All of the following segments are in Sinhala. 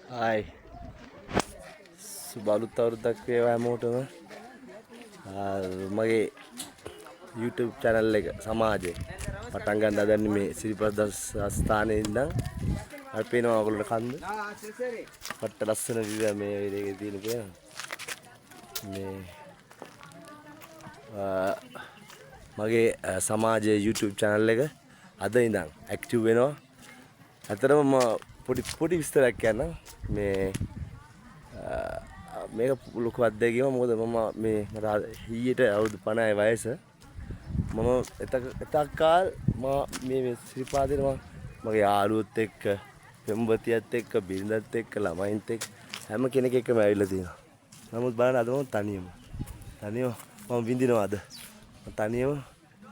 Hai, subalut අවුරුද්දක් වේවා හැමෝටම. මගේ YouTube channel එක සමාජය පටන් ගන්න හදන්නේ මේ සිරිපද ස්ථානයේ ඉඳන්. අපි පේනවා ඔයගොල්ලන්ට කන්ද. පට්ට ලස්සන view මේ වේලේ තියෙන කියලා. මේ මගේ සමාජයේ YouTube channel එක අද ඉඳන් active වෙනවා. අතරම පොඩි විස්තරයක් කියන්නම්. මේක ලොකු අත්දැකීමක්. මොකද මම මේ මට ඊයට අවුරුදු 50යි වයස. මම එතක්කාල් මේ ශ්‍රීපාදේට මගේ යාළුවොත් එක්ක, පෙම්වතියත් එක්ක, බිරිඳත් එක්ක, ළමයින්ත් එක්ක හැම කෙනෙක් එක්කම ඇවිල්ලා තියෙනවා. නමුත් බලන්න අද මම තනියම මම විඳිනවා අද. මම තනියම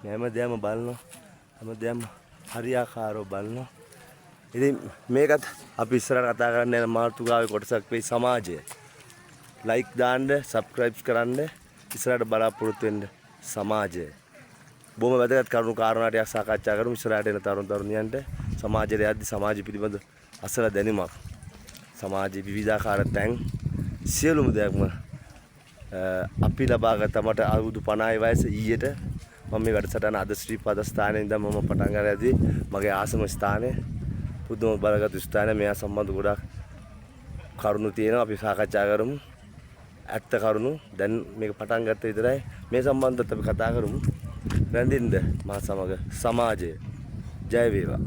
හැමදේම බලනවා. හැමදේම හරියාකාරව බලනවා. ඉතින් මේකත් අපි ඉස්සරහට කතා කරන්න යන මාතෘකාවේ කොටසක් වෙයි සමාජය. ලයික් දාන්න, සබ්ස්ක්‍රයිබ් කරන්න, ඉස්සරහට බලාපොරොත්තු වෙන්න සමාජය. බොහොම වැදගත් කරුණු කාරණා ටිකක් සාකච්ඡා කරමු ඉස්සරහට එන තරුණ තරුණියන්ට. සමාජයට යද්දි සමාජ පිළිබඳ අසල දැනීමක්. සමාජයේ විවිධාකාර තැන් සියලුම දෙයක්ම අපි ලබාගත්ත මට අවුරුදු 50යි වයස ඊයට මම මේ වැඩසටහන අද ශ්‍රීපාද ස්ථානයේ ඉඳන් මම පටන් ගන්නදී මගේ ආසම ස්ථානයේ පුදුම බලගත් ස්ථානය. මෙයා සම්බන්ධ ගොඩක් කරුණු තියෙනවා. අපි සාකච්ඡා කරමු. ඇත්ත කරුණු. දැන් මේක පටන් ගත්ත විතරයි. මේ සම්බන්ධවත් අපි කතා කරමු. රැඳින්න මා සමග සමාජය. ජය වේවා.